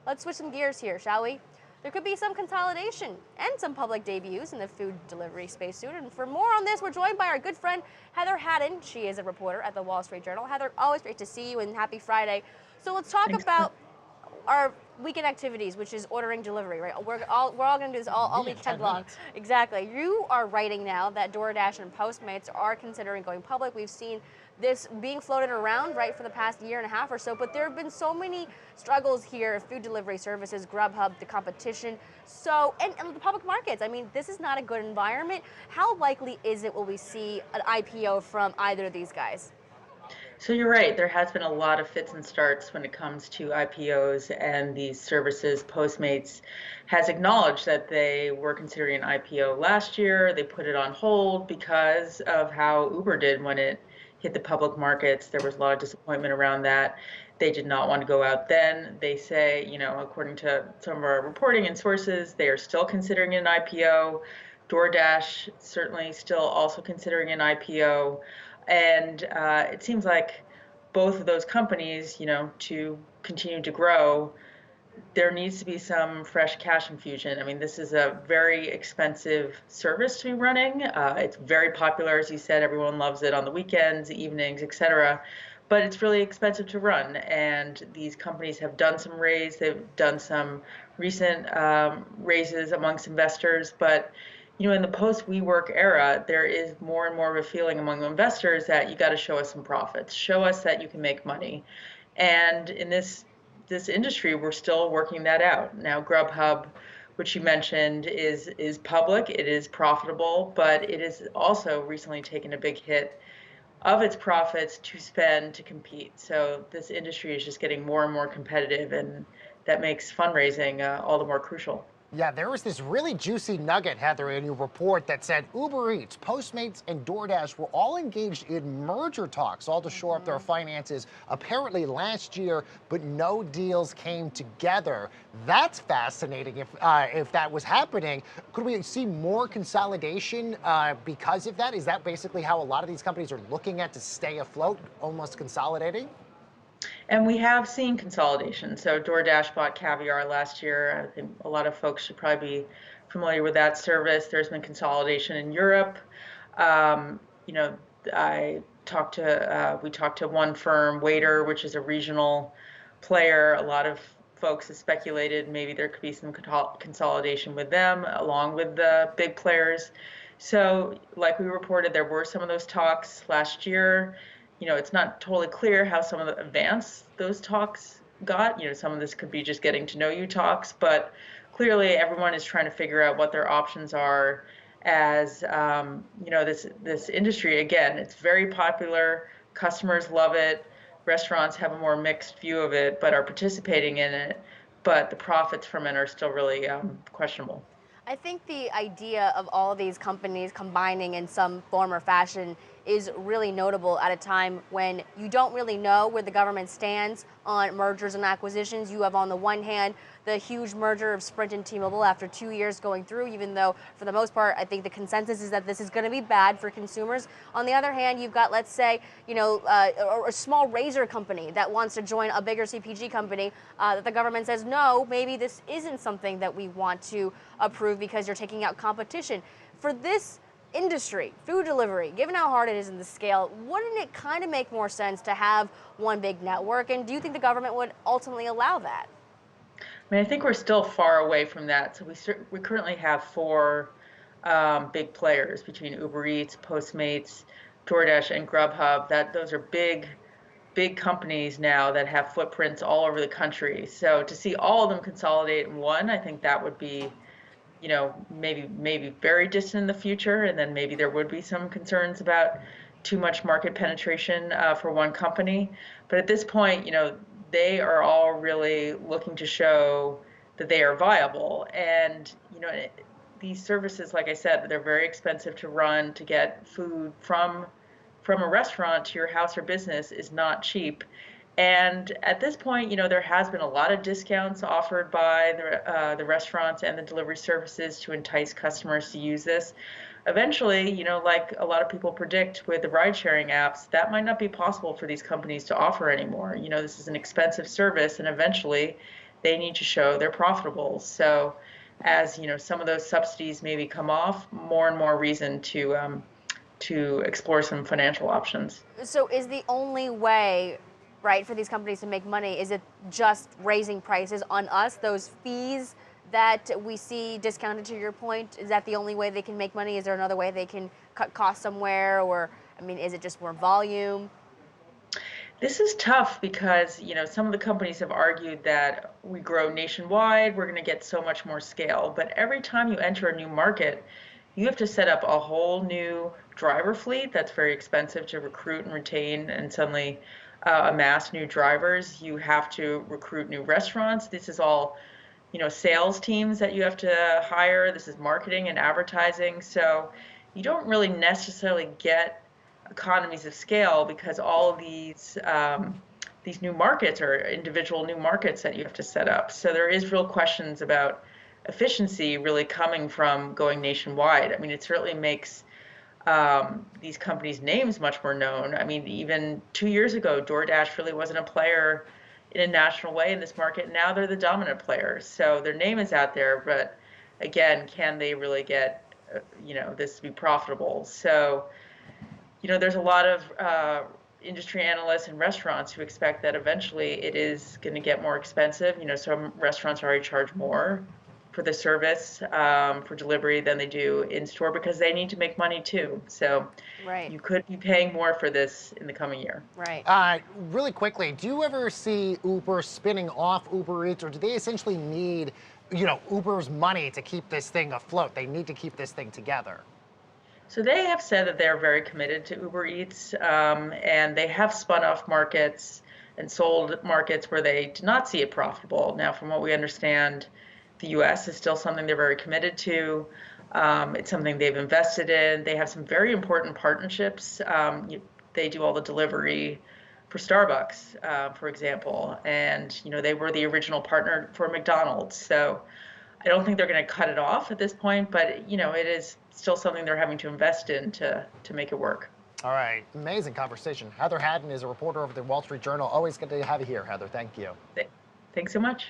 Let's switch some gears here, shall we? There could be some consolidation and some public debuts in the food delivery space soon. And for more on this, we're joined by our good friend Heather Haddon. She is a reporter at the Wall Street Journal. Heather, always great to see you and happy Friday. So let's talk Thanks. about our weekend activities, which is ordering delivery, right? We're all going to do this all Me in weekend 10 long. minutes. Exactly. You are writing now that DoorDash and Postmates are considering going public. We've seen this being floated around, right, for the past year and a half or so, but there have been so many struggles here, food delivery services, Grubhub, the competition, and the public markets. I mean, this is not a good environment. How likely is it will we see an IPO from either of these guys? So you're right, there has been a lot of fits and starts when it comes to IPOs and these services. Postmates has acknowledged that they were considering an IPO last year. They put it on hold because of how Uber did when it hit the public markets. There was a lot of disappointment around that. They did not want to go out then. They say, according to some of our reporting and sources, they are still considering an IPO. DoorDash certainly still also considering an IPO. And it seems like both of those companies, to continue to grow, there needs to be some fresh cash infusion. I mean, this is a very expensive service to be running. It's very popular, as you said, everyone loves it on the weekends, evenings, etc. But it's really expensive to run. And these companies have done some raise. They've done some recent raises amongst investors. But in the post-WeWork era, there is more and more of a feeling among investors that you got to show us some profits, show us that you can make money. And in this industry, we're still working that out. Now, Grubhub, which you mentioned, is public, it is profitable, but it has also recently taken a big hit of its profits to spend to compete. So this industry is just getting more and more competitive, and that makes fundraising all the more crucial. Yeah, there was this really juicy nugget, Heather, in your report that said Uber Eats, Postmates, and DoorDash were all engaged in merger talks, all to shore up their finances, apparently last year, but no deals came together. That's fascinating if that was happening. Could we see more consolidation because of that? Is that basically how a lot of these companies are looking at to stay afloat, almost consolidating? And we have seen consolidation. So DoorDash bought Caviar last year. I think a lot of folks should probably be familiar with that service. There's been consolidation in Europe. Um, you know, we talked to one firm, Waiter, which is a regional player. A lot of folks have speculated maybe there could be some consolidation with them, along with the big players. So, like we reported, there were some of those talks last year. It's not totally clear how some of the advance those talks got. Some of this could be just getting to know you talks, but clearly everyone is trying to figure out what their options are as, this industry, again, it's very popular. Customers love it. Restaurants have a more mixed view of it, but are participating in it. But the profits from it are still really questionable. I think the idea of all of these companies combining in some form or fashion is really notable at a time when you don't really know where the government stands on mergers and acquisitions. You have on the one hand the huge merger of Sprint and T-Mobile after 2 years going through, even though for the most part I think the consensus is that this is going to be bad for consumers. On the other hand, you've got, let's say, a small razor company that wants to join a bigger CPG company that the government says, no, maybe this isn't something that we want to approve because you're taking out competition. For this industry, food delivery, given how hard it is in the scale, wouldn't it kind of make more sense to have one big network? And do you think the government would ultimately allow that? I mean, I think we're still far away from that. So we currently have four big players between Uber Eats, Postmates, DoorDash, and Grubhub. Those are big companies now that have footprints all over the country. So to see all of them consolidate in one, I think that would be, maybe very distant in the future, and then maybe there would be some concerns about too much market penetration for one company. But at this point, they are all really looking to show that they are viable. And, these services, like I said, they're very expensive to run. To get food from a restaurant to your house or business is not cheap. And at this point, there has been a lot of discounts offered by the restaurants and the delivery services to entice customers to use this. Eventually, like a lot of people predict with the ride-sharing apps, that might not be possible for these companies to offer anymore. This is an expensive service, and eventually they need to show they're profitable. So as some of those subsidies maybe come off, more and more reason to explore some financial options. So is the only way, right, for these companies to make money, is it just raising prices on us, those fees that we see discounted to your point? Is that the only way they can make money? Is there another way they can cut costs somewhere? Or, I mean, is it just more volume? This is tough because, some of the companies have argued that we grow nationwide, we're going to get so much more scale. But every time you enter a new market, you have to set up a whole new driver fleet that's very expensive to recruit and retain and suddenly amass new drivers. You have to recruit new restaurants. This is all, sales teams that you have to hire. This is marketing and advertising. So you don't really necessarily get economies of scale because all of these new markets are individual new markets that you have to set up. So there is real questions about efficiency really coming from going nationwide. I mean, it certainly makes these companies' names much more known. I mean, even 2 years ago, DoorDash really wasn't a player in a national way in this market. Now they're the dominant player. So their name is out there, but again, can they really get, this to be profitable? So there's a lot of industry analysts and restaurants who expect that eventually it is going to get more expensive. Some restaurants already charge more for the service for delivery than they do in store because they need to make money too. So Right. you could be paying more for this in the coming year. Right. Really quickly, do you ever see Uber spinning off Uber Eats, or do they essentially need, Uber's money to keep this thing afloat? They need to keep this thing together. So they have said that they're very committed to Uber Eats, and they have spun off markets and sold markets where they did not see it profitable. Now, from what we understand, the U.S. is still something they're very committed to. It's something they've invested in. They have some very important partnerships. They do all the delivery for Starbucks, for example, and they were the original partner for McDonald's. So I don't think they're going to cut it off at this point, but it is still something they're having to invest in to make it work. All right, amazing conversation. Heather Haddon is a reporter over the Wall Street Journal. Always good to have you here, Heather. Thank you. Thanks so much.